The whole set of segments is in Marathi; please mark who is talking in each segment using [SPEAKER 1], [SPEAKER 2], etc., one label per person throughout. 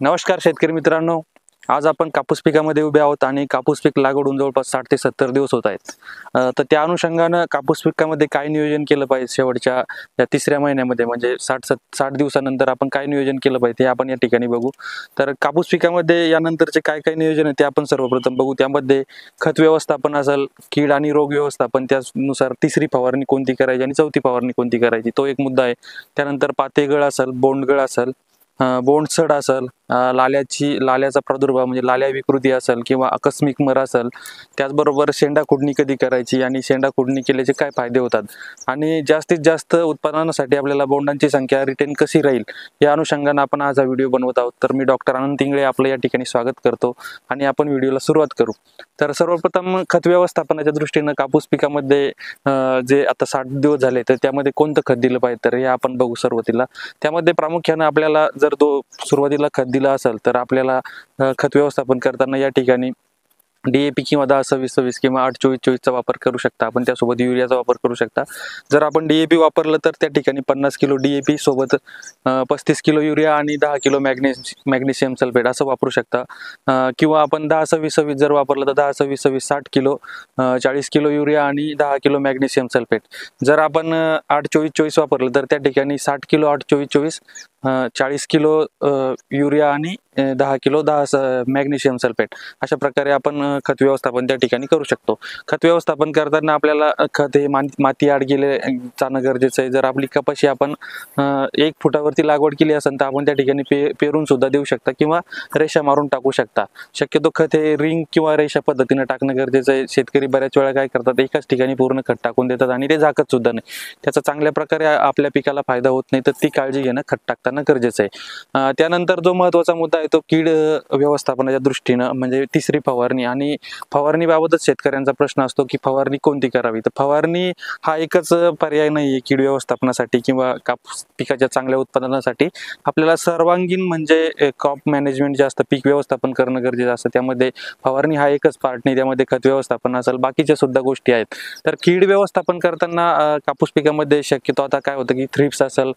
[SPEAKER 1] नमस्कार शेतकरी मित्रांनो, आज आपण कापूस पिकामध्ये उभे आहोत आणि कापूस पीक लागवड होऊन जवळपास 60 ते 70 दिवस होत आहेत. तर त्या अनुषंगानं कापूस पिकामध्ये काय नियोजन केलं पाहिजे शेवटच्या या तिसऱ्या महिन्यामध्ये म्हणजे 60 दिवसानंतर आपण काय नियोजन केलं पाहिजे हे आपण या ठिकाणी बघू. तर कापूस पिकामध्ये यानंतरचे काय काय नियोजन आहे ते आपण सर्वप्रथम बघू. त्यामध्ये खत व्यवस्थापन असेल, कीड आणि रोग व्यवस्थापन, त्यानुसार तिसरी फवारणी कोणती करायची आणि चौथी फवारणी कोणती करायची तो एक मुद्दा आहे. त्यानंतर पातेगळ असेल, बोंडगळ असेल, बोंडसड असेल, लाल्याचा प्रादुर्भाव म्हणजे लाल्या विकृती असेल किंवा आकस्मिक मर असेल, त्याचबरोबर शेंडा खुडणी कधी करायची आणि शेंडा खुडणी केल्याचे काय फायदे होतात आणि जास्तीत जास्त उत्पादनासाठी आपल्याला बोंडांची संख्या रिटेन कशी राहील या अनुषंगाने आपण आज हा व्हिडिओ बनवत आहोत. तर मी डॉक्टर आनंद इंगळे आपलं या ठिकाणी स्वागत करतो आणि आपण व्हिडिओला सुरुवात करू. तर सर्वप्रथम खत व्यवस्थापनाच्या दृष्टीनं कापूस पिकामध्ये जे आता 60 दिवस झाले तर त्यामध्ये कोणतं खत दिलं पाहिजे तर हे आपण बघू. सुरुवातीला त्यामध्ये प्रामुख्याने आपल्याला जर सुरुवातीला खत दिलं असेल तर आपल्याला खत व्यवस्थापन करताना या ठिकाणी DAP किंवा 10-26-26 किंवा 8-24-24चा वापर करू शकता. आपण त्यासोबत युरियाचा वापर करू शकता. जर आपण DAP वापरलं तर त्या ठिकाणी 50 किलो DAP सोबत 35 किलो युरिया आणि 10 किलो मॅग्नेशियम सल्फेट असं वापरू शकता. किंवा आपण 10-26-26 जर वापरलं तर 10-26-26 60 किलो 40 किलो युरिया आणि 10 किलो मॅग्नेशियम सल्फेट. जर आपण 8-24-24 वापरलं तर त्या ठिकाणी 60 किलो 8-24-24 40 किलो युरिया आणि 10 किलो मॅग्नेशियम सल्फेट अशा प्रकारे आपण खत व्यवस्थापन त्या ठिकाणी करू शकतो. खत व्यवस्थापन करताना आपल्याला खत हे माती आड गेले जाणं गरजेचं आहे. जर आपली कपाशी आपण 1 फुटावरती लागवड केली असेल तर आपण त्या ठिकाणी पेरून सुद्धा देऊ शकता किंवा रेषा मारून टाकू शकता. शक्यतो खत हे रिंग किंवा रेषा पद्धतीने टाकणं गरजेचं आहे. शेतकरी बऱ्याच वेळा काय करतात, एकाच ठिकाणी पूर्ण खत टाकून देतात आणि ते झाकत सुद्धा नाही. त्याचा चांगल्या प्रकारे आपल्या पिकाला फायदा होत नाही, तर ती काळजी घेणं खत टाकताना गरजेचं आहे. त्यानंतर जो महत्त्वाचा मुद्दा आहे तो कीड व्यवस्थापनाच्या दृष्टीनं म्हणजे तिसरी फवारणी. आणि फवारणीबाबतच शेतकऱ्यांचा प्रश्न असतो की फवारणी कोणती करावी. तर फवारणी हा एकच पर्याय नाही आहे कीड व्यवस्थापनासाठी किंवा कापूस पिकाच्या चांगल्या उत्पादनासाठी. आपल्याला सर्वांगीण म्हणजे क्रॉप मॅनेजमेंट जे असतं, पीक व्यवस्थापन करणं गरजेचं असतं. त्यामध्ये फवारणी हा एकच पार्ट नाही, त्यामध्ये खत व्यवस्थापन असेल, बाकीच्या सुद्धा गोष्टी आहेत. तर कीड व्यवस्थापन करताना कापूस पिकामध्ये शक्यतो आता काय होतं की थ्रिप्स असेल,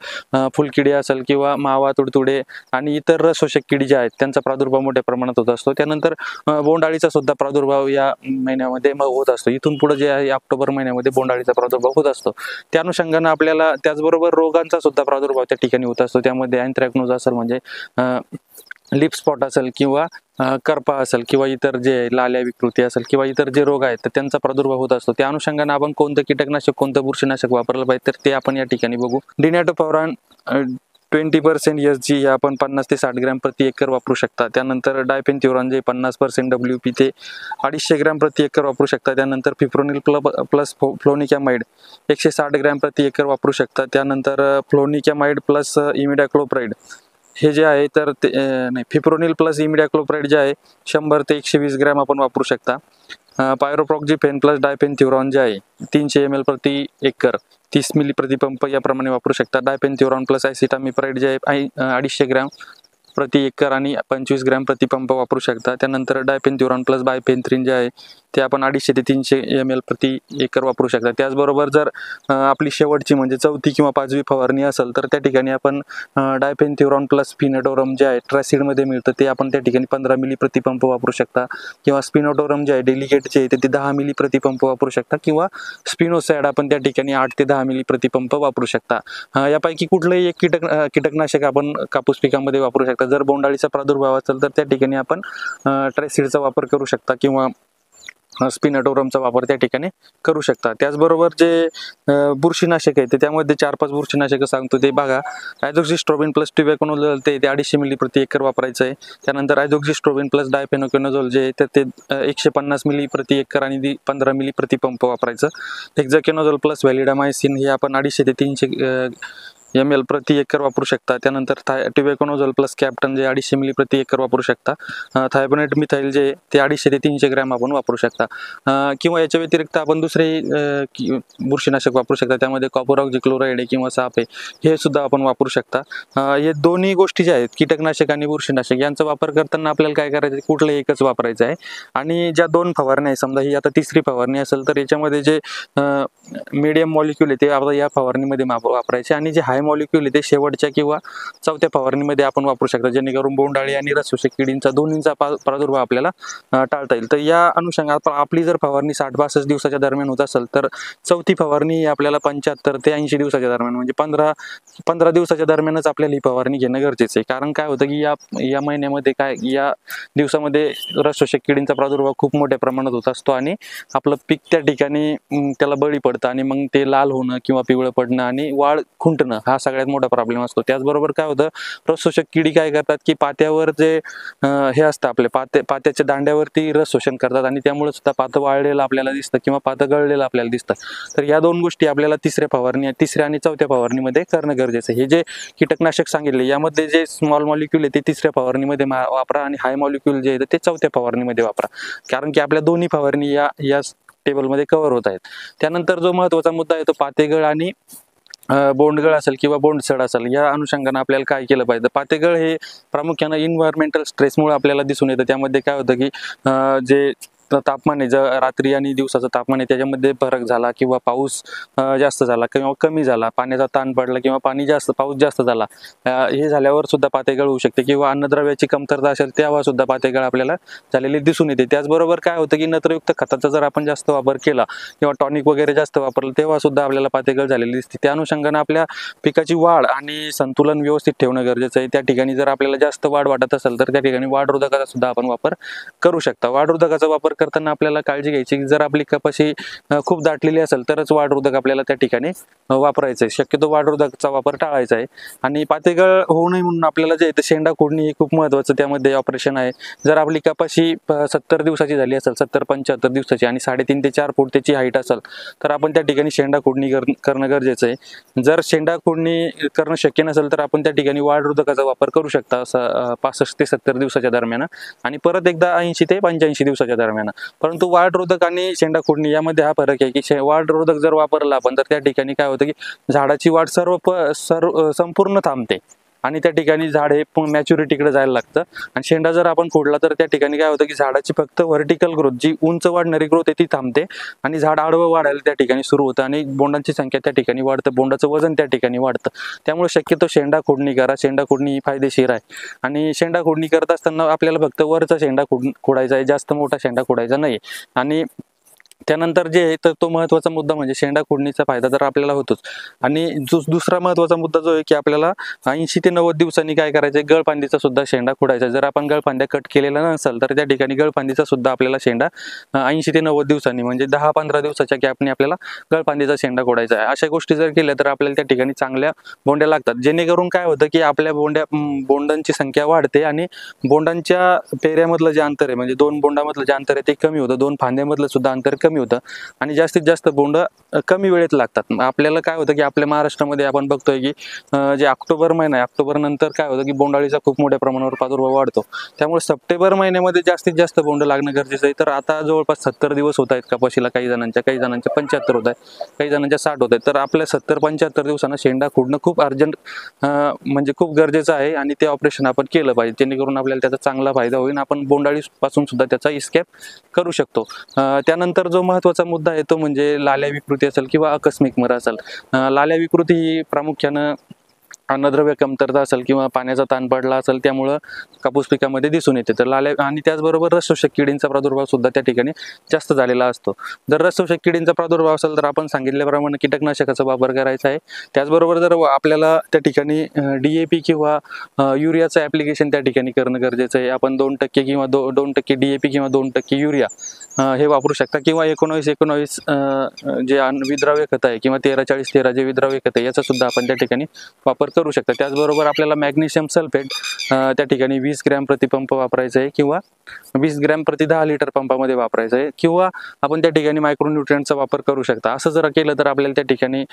[SPEAKER 1] फुलकिडी असेल किंवा मावा, तुडतुडे आणि इतर शोषक किडी ज्या आहेत त्यांचा प्रादुर्भाव मोठ्या प्रमाणात होत असतो. त्यानंतर बोंडअळीचा सुद्धा प्रादुर्भाव या महिन्यामध्ये होत असतो. इथून पुढे जे आहे ऑक्टोबर महिन्यामध्ये बोंडअळीचा प्रादुर्भाव होत असतो. त्या अनुषंगाने आपल्याला त्याचबरोबर रोगांचा सुद्धा प्रादुर्भाव त्या ठिकाणी होत असतो. त्यामध्ये अँथ्रॅकनोज असेल म्हणजे लिप स्पॉट असेल किंवा करपा असेल किंवा इतर जे लाल्या विकृती असेल किंवा इतर जे रोग आहेत तर त्यांचा प्रादुर्भाव होत असतो. त्या अनुषंगाने आपण कोणतं कीटकनाशक, कोणतं बुरशीनाशक वापरलं पाहिजे तर ते आपण या ठिकाणी बघू. डिनॅटोफॉरान 20% SG हे आपण 50 ते 60 ग्रॅम प्रति एकर वापरू शकता. त्यानंतर डायपेन्थ्युरॉन जे 50% WP ते 250 ग्रॅम प्रति एकर वापरू शकता. त्यानंतर फिप्रोनिल प्लस फ्लोनिकॅमाइड 160 ग्रॅम प्रति एकर वापरू शकता. त्यानंतर फ्लोनिकॅमाइड प्लस इमिडाक्लोप्राइड हे जे आहे तर ते फिप्रोनिल प्लस इमिडाक्लोप्राइड जे आहे 100 ते 120 ग्रॅम आपण वापरू शकता. पायरोप्रॉक्झिफेन प्लस डायपेन्थ्युरॉन जे आहे 300 ml प्रति एकर 30 मिली प्रतिपंप याप्रमाणे वापरू शकता. डायपेन्थ्युरॉन प्लस ॲसिटामिप्राइड जे आहे 250 ग्रॅम प्रति एकर आणि 25 ग्रॅम प्रतिपंप वापरू शकता. त्यानंतर डायपेन्थ्युरॉन प्लस बायपेन्थ्रिन जे आहे ते आपण 250 ते 300 ml प्रति एकर वापरू शकता. त्याचबरोबर जर आपली शेवटची म्हणजे चौथी किंवा 5वी फवारणी असेल तर त्या ठिकाणी आपण डायपेन्थ्युरॉन प्लस स्पिनोटोरम जे आहे ट्रॅसिडमध्ये मिळतं ते आपण त्या ठिकाणी 15 मिली प्रतिपंप वापरू शकता. किंवा स्पिनोटोरम जे आहे डेलिगेटचे आहे ते 10 मिली प्रतिपंप वापरू शकता. किंवा स्पिनोसॅड आपण त्या ठिकाणी 8 ते 10 मिली प्रतिपंप वापरू शकता. यापैकी कुठलंही एक कीटकनाशक आपण कापूस पिकामध्ये वापरू शकता. जर बोंडअळीचा प्रादुर्भाव असेल तर त्या ठिकाणी आपण ट्रायसिडचा वापर करू शकता किंवा स्पिनोटोरमचा वापर त्या ठिकाणी करू शकता. त्याचबरोबर जे बुरशीनाशक आहे त्यामध्ये 4-5 बुरशीनाशक सांगतो ते बघा. आयझोक्सिस्ट्रोबिन प्लस ट्युबॅकोनोझोल ते 250 मिली प्रति एकर वापरायचं आहे. त्यानंतर आयझोक्सिस्ट्रोबिन प्लस डायफेनोकेनोझोल जे आहे ते 150 मिली प्रति एकर आणि 15 मिली प्रति पंप वापरायचं. हेक्झाकेनोझोल प्लस व्हॅलिडामायसिन हे आपण 250 ते 300 ml प्रति एकर वापरू शकता. त्यानंतर ट्युबॅकोनोझोल प्लस कॅप्टन जे 250 मिली प्रति एकर वापरू शकता. थायबोनेट मिथाइल जे ते 250 ते 300 ग्रॅम आपण वापरू शकता. किंवा याच्या व्यतिरिक्त आपण दुसरे बुरशीनाशक वापरू शकता. त्यामध्ये कॉपर ऑक्झिक्लोराइड आहे किंवा साप आहे हे सुद्धा आपण वापरू शकता. हे दोन्ही गोष्टी ज्या आहेत कीटकनाशक आणि बुरशीनाशक यांचा वापर करताना आपल्याला काय करायचं, कुठलंही एकच वापरायचं आहे. आणि ज्या 2 फवारण्या आहे, समजा ही आता तिसरी फवारणी असेल तर याच्यामध्ये जे मीडियम मॉलिक्यूल आहे ते आपल्याला या फवारणीमध्ये वापरायचे आणि जे हाय मॉलिक्यूल आहे ते शेवटच्या किंवा चौथ्या फवारणीमध्ये आपण वापरू शकतो, जेणेकरून बोंडअळी आणि रस शोषक किडींचा दोन्हींचा प्रादुर्भाव आपल्याला टाळता येईल. तर या अनुषंगात आपली जर फवारणी 60-62 दिवसाच्या दरम्यान होत असेल तर चौथी फवारणी आपल्याला 75 ते 80 दिवसाच्या दरम्यान, म्हणजे 15 दिवसाच्या दरम्यानच आपल्याला ही फवारणी घेणं गरजेचं आहे. कारण काय होतं की या महिन्यामध्ये या दिवसामध्ये रस शोषक किडींचा प्रादुर्भाव खूप मोठ्या प्रमाणात होत असतो आणि आपलं पीक त्या ठिकाणी त्याला बळी पडतं आणि मग ते लाल होणं किंवा पिवळं पडणं आणि वाढ खुंटणं हा सगळ्यात मोठा प्रॉब्लेम असतो. त्याचबरोबर काय होतं, रस शोषक किडी काय करतात की पात्यावर जे हे असतं आपले पात्याच्या दांड्यावरती रस शोषण करतात आणि त्यामुळे सुद्धा पातं वाळलेलं आपल्याला दिसतं किंवा पातं गळलेलं आपल्याला दिसतं. तर या दोन गोष्टी आपल्याला तिसऱ्या आणि चौथ्या फवारणीमध्ये करणं गरजेचं आहे. हे जे कीटकनाशक सांगितले यामध्ये जे स्मॉल मॉलिक्यूल आहे ते तिसऱ्या फवारणीमध्ये वापरा आणि हाय मॉलिक्यूल जे आहे ते चौथ्या फवारणीमध्ये वापरा, कारण की आपल्या दोन्ही फवारणी या टेबलमध्ये कव्हर होत आहेत. त्यानंतर जो महत्त्वाचा मुद्दा आहे तो पातेगळ आणि बोंडगळ असेल किंवा बोंडसड असेल, या अनुषंगाने आपल्याला काय केलं पाहिजे. पातेगळ हे प्रामुख्याने इन्व्हायरमेंटल स्ट्रेसमुळे आपल्याला दिसून येतं. त्यामध्ये काय होतं की जे तापमान आहे, रात्री आणि दिवसाचं तापमान आहे त्याच्यामध्ये फरक झाला किंवा पाऊस जास्त झाला किंवा कमी झाला, पाण्याचा ताण पडला किंवा पाऊस जास्त झाला, हे झाल्यावर सुद्धा पातेगळ होऊ शकते किंवा अन्नद्रव्याची कमतरता असेल तेव्हा सुद्धा पातेगळ आपल्याला झालेली दिसून येते. त्याचबरोबर काय होतं की नत्रयुक्त खताचा जर आपण जास्त वापर केला किंवा टॉनिक वगैरे जास्त वापरलं तेव्हा सुद्धा आपल्याला पातेगळ झालेली दिसते. त्या अनुषंगाने आपल्या पिकाची वाढ आणि संतुलन व्यवस्थित ठेवणं गरजेचं आहे. त्या ठिकाणी जर आपल्याला जास्त वाढ वाटत असेल तर त्या ठिकाणी वाढरोधकाचा सुद्धा आपण वापर करू शकता. वाढरोधकाचा वापर करताना आपल्याला काळजी घ्यायची की जर आपली कपाशी खूप दाटलेली असेल तरच वाढरोधक आपल्याला त्या ठिकाणी वापरायचं आहे. शक्यतो वाढरोधकाचा वापर टाळायचा आहे. आणि पातेगळ होऊ नये म्हणून आपल्याला जे शेंडा खोडणी हे खूप महत्त्वाचं त्यामध्ये ऑपरेशन आहे. जर आपली कपाशी 70 दिवसाची झाली असेल, 70-75 दिवसाची आणि 3.5 ते 4 फूट त्याची हाईट असेल तर आपण त्या ठिकाणी शेंडा खोडणी करणं गरजेचं आहे. जर शेंडा खोडणी करणं शक्य नसेल तर आपण त्या ठिकाणी वाढरोधकाचा वापर करू शकता, असं 65 ते 70 दिवसाच्या दरम्यान आणि परत एकदा 80 ते 85 दिवसाच्या दरम्यान. परंतु वाढरोधक आणि शेंडा खोडणी यामध्ये हा फरक आहे की वाढरोधक जर वापरला आपण तर त्या ठिकाणी काय होतं की झाडाची वाढ संपूर्ण थांबते आणि त्या ठिकाणी झाड हे मॅच्युरिटीकडे जायला लागतं. आणि शेंडा जर आपण खोडला तर त्या ठिकाणी काय होतं की झाडाची फक्त व्हर्टिकल ग्रोथ, जी उंच वाढणारी ग्रोथ आहे ती थांबते आणि झाड आडवं वाढायला त्या ठिकाणी सुरू होतं आणि बोंडांची संख्या त्या ठिकाणी वाढतं, बोंडाचं वजन त्या ठिकाणी वाढतं. त्यामुळे शक्यतो शेंडा खोडणी करा. शेंडा खोडणी ही फायदेशीर आहे आणि शेंडा खोडणी करत असताना आपल्याला फक्त वरचा शेंडा खोडायचा आहे, जास्त मोठा शेंडा खोडायचा नाही. आणि त्यानंतर जे आहे तर तो महत्त्वाचा मुद्दा म्हणजे शेंडा खोडणीचा फायदा तर आपल्याला होतोच. आणि दुसरा महत्त्वाचा मुद्दा जो आहे की आपल्याला 80 ते 90 दिवसांनी काय करायचं आहे, गळफांदीचा सुद्धा शेंडा खोडायचा. जर आपण गळफांद्या कट केलेला नसेल तर त्या ठिकाणी गळफांदीचा सुद्धा आपल्याला शेंडा 80 ते 90 दिवसांनी म्हणजे 10-15 दिवसाच्या गॅपने आपल्याला गळफांदीचा शेंडा खोडायचा आहे. अशा गोष्टी जर केल्या तर आपल्याला त्या ठिकाणी चांगल्या बोंड्या लागतात, जेणेकरून काय होतं की आपल्या बोंडांची संख्या वाढते आणि बोंडांच्या पेऱ्यामधलं जे अंतर आहे म्हणजे 2 बोंडामधलं जे अंतर आहे ते कमी होतं, 2 फांद्यामधलं सुद्धा अंतर कमी होतं आणि जास्तीत जास्त बोंड कमी वेळेत लागतात. आपल्याला काय होतं की आपल्या महाराष्ट्रामध्ये आपण बघतोय की जे ऑक्टोबर महिना आहे, ऑक्टोबर नंतर काय होतं की बोंडाळीचा खूप मोठ्या प्रमाणावर प्रादुर्भाव वाढतो. त्यामुळे सप्टेंबर महिन्यामध्ये जास्तीत जास्त बोंड लागणं गरजेचं आहे. तर आता जवळपास 70 दिवस होत आहेत कपाशीला, काही जणांच्या 75 होत आहेत, काही जणांच्या 60 होत आहेत. तर आपल्या 70-75 दिवसांना शेंडा खोडणं खूप अर्जंट म्हणजे खूप गरजेचं आहे आणि ते ऑपरेशन आपण केलं पाहिजे, जेणेकरून आपल्याला त्याचा चांगला फायदा होईल. आपण बोंडाळीपासून सुद्धा त्याचा इस्केप करू शकतो. त्यानंतर जो महत्त्वाचा मुद्दा आहे तो म्हणजे लाल्या विकृती असेल किंवा आकस्मिक मर असेल. लाल्या विकृती ही प्रामुख्यानं अन्नद्रव्य कमतरता असेल किंवा पाण्याचा ताण पडला असेल त्यामुळं कापूस पिकामध्ये दिसून येते. तर लाल्या आणि त्याचबरोबर रस शोषक किडींचा प्रादुर्भाव सुद्धा त्या ठिकाणी जास्त झालेला असतो. जर रस शोषक किडींचा प्रादुर्भाव असेल तर आपण सांगितल्याप्रमाणे कीटकनाशकाचा वापर करायचा आहे. त्याचबरोबर जर आपल्याला त्या ठिकाणी DAP किंवा युरियाचं ॲप्लिकेशन त्या ठिकाणी करणं गरजेचं आहे. आपण 2% किंवा 2% DAP किंवा 2% युरिया हे वापरू शकता किंवा 19-19 जे विद्राव्य खत आहे किंवा 13-40-13 जे विद्राव्य खत आहे याचा सुद्धा आपण त्या ठिकाणी वापर करू शकता. त्याचबरोबर आपल्याला मॅग्नेशियम सल्फेट त्या ठिकाणी 20 ग्रॅम प्रति पंप वापरायचं आहे किंवा 20 ग्रॅम प्रति 10 लिटर पंपामध्ये वापरायचं आहे किंवा आपण त्या ठिकाणी मायक्रोन्यूट्रिएंटचा वापर करू शकता. असं जर केलं तर आपल्याला त्या ठिकाणी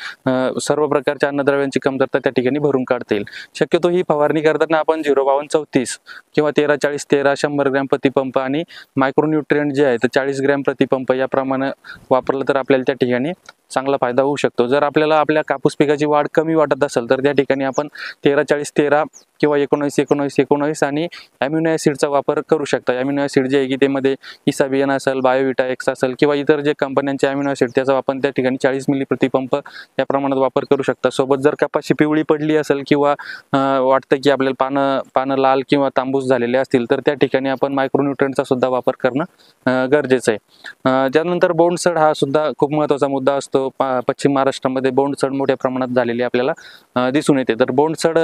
[SPEAKER 1] सर्व प्रकारच्या अन्नद्रव्यांची कमतरता त्या ठिकाणी भरून काढता येईल. शक्यतो ही फवारणी करताना आपण 0-52-34 किंवा 13-40-13 100 ग्रॅम प्रति पंप आणि मायक्रोन्यूट्रिएंट जे आहे तर 40 ग्रॅम प्रति पंप याप्रमाणे वापरलं तर आपल्याला त्या ठिकाणी चांगला फायदा होऊ शकतो. जर आपल्याला आपल्या कापूस पिकाची वाढ कमी वाटत असेल तर त्या ठिकाणी आपण 13-40-13 किंवा 19-19-19 आणि अॅमिनो ॲसिडचा वापर करू शकता. अॅमिनो ॲसिड जे आहे की त्यामध्ये इसाबियन असेल, बायोविटा एक्स असेल किंवा इतर जे कंपन्यांचे अॅमिनो ॲसिड त्याचा आपण त्या ठिकाणी 40 मिली प्रति पंप या प्रमाणात वापर करू शकता. सोबत जर कपाशी पिवळी पडली असेल किंवा वाटतं की आपल्याला पानं लाल किंवा तांबूस झालेले असतील तर त्या ठिकाणी आपण मायक्रोन्यूट्रंटचा सुद्धा वापर करणं गरजेचं आहे. त्यानंतर बोंडसड हा सुद्धा खूप महत्त्वाचा मुद्दा असतो. पश्चिम महाराष्ट्रामध्ये बोंडसड मोठ्या प्रमाणात झालेली आपल्याला दिसून येते. तर बोंडसड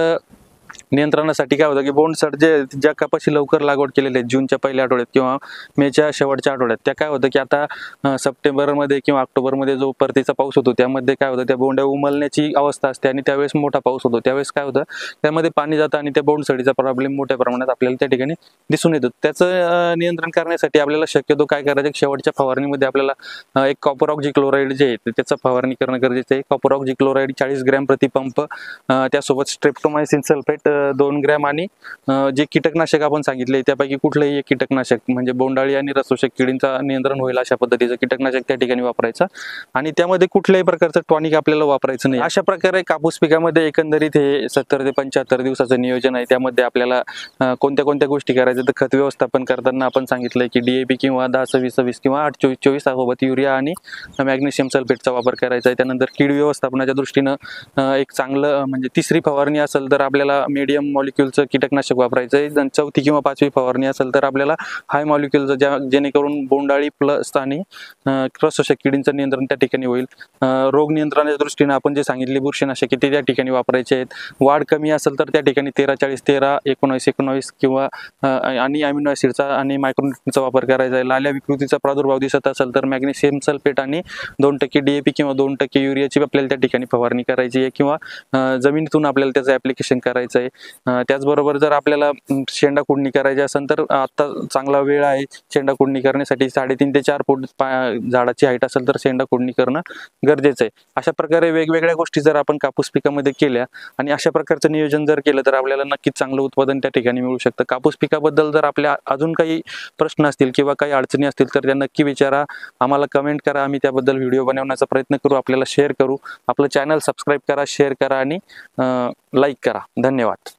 [SPEAKER 1] नियंत्रणासाठी काय होतं की बोंडसड ज्या कपाशी लवकर लागवड केलेल्या आहेत जूनच्या पहिल्या आठवड्यात किंवा मेच्या शेवटच्या आठवड्यात, त्या काय होतं की आता सप्टेंबरमध्ये किंवा ऑक्टोबरमध्ये जो परतीचा पाऊस होतो त्यामध्ये काय होतं त्या बोंड्या उमलण्याची अवस्था असते आणि त्यावेळेस मोठा पाऊस होतो. त्यावेळेस काय होतं त्यामध्ये पाणी जातं आणि त्या बोंडसडीचा प्रॉब्लेम मोठ्या प्रमाणात आपल्याला त्या ठिकाणी दिसून येतो. त्याचं नियंत्रण करण्यासाठी आपल्याला शक्यतो काय करायचं, शेवटच्या फवारणीमध्ये आपल्याला एक कॉपर ऑक्झिक्लोराइड जे आहे त्याचं फवारणी करणं गरजेचं आहे. कॉपर ऑक्झिक्लोराइड 40 ग्रॅम प्रति पंप, त्यासोबत स्ट्रेप्टोमायसिन सल्फेट 2 ग्रॅम आणि जे कीटकनाशक आपण सांगितले त्यापैकी कुठलंही एक कीटकनाशक म्हणजे बोंडाळी आणि रसोषक किडींचा नियंत्रण होईल अशा पद्धतीचं कीटकनाशक त्या ठिकाणी वापरायचं आणि त्यामध्ये कुठल्याही प्रकारचं टॉनिक आपल्याला वापरायचं नाही. अशा प्रकारे कापूस पिकामध्ये एकंदरीत हे 70 ते 75 दिवसाचं नियोजन आहे. त्यामध्ये आपल्याला कोणत्या कोणत्या गोष्टी करायच्या, तर खत व्यवस्थापन करताना आपण सांगितलंय की DAP किंवा 10-26-26 किंवा 8-24-24 सोबत युरिया आणि मॅग्नेशियम सल्फेटचा वापर करायचा आहे. त्यानंतर कीड व्यवस्थापनाच्या दृष्टीनं एक चांगलं म्हणजे तिसरी फवारणी असेल तर आपल्याला मीडियम मॉलिक्युलचं कीटकनाशक वापरायचं आहे. चौथी किंवा पाचवी फवारणी असेल तर आपल्याला हाय मॉलिक्युलचं जेणेकरून बोंडाळी प्लस आणि रसोषक किडींचं नियंत्रण त्या ठिकाणी होईल. रोग नियंत्रणाच्या दृष्टीने आपण जे सांगितले बुरशीनाशके ते त्या ठिकाणी वापरायचे आहेत. वाढ कमी असेल तर त्या ठिकाणी 13-40, 13-19-19 किंवा आणि अॅमिनो ॲसिडचा आणि मायक्रोन्यूट्रंटचा वापर करायचा आहे. लाल्या विकृतीचा प्रादुर्भाव दिसत असेल तर मॅग्नेशियम सल्फेट आणि 2% DAP किंवा 2% युरियाची आपल्याला त्या ठिकाणी फवारणी करायची आहे किंवा जमिनीतून आपल्याला त्याचं ॲप्लिकेशन करायचं आहे. त्याचबरोबर जर आपल्याला शेंडा कुडणी करायची असेल तर आता चांगला वेळ आहे शेंडा कुडणी करण्यासाठी. 3.5 ते 4 फूट झाडाची हाईट असेल तर शेंडा कुडणी करणं गरजेचं आहे. अशा प्रकारे वेगवेगळ्या गोष्टी जर आपण कापूस पिकामध्ये केल्या आणि अशा प्रकारचं नियोजन जर केलं तर आपल्याला नक्कीच चांगलं उत्पादन त्या ठिकाणी मिळू शकतं. कापूस पिकाबद्दल जर आपल्या अजून काही प्रश्न असतील किंवा काही अडचणी असतील तर त्या नक्की विचारा, आम्हाला कमेंट करा. आम्ही त्याबद्दल व्हिडिओ बनवण्याचा प्रयत्न करू, आपल्याला शेअर करू. आपलं चॅनल सबस्क्राईब करा, शेअर करा आणि लाईक करा. धन्यवाद.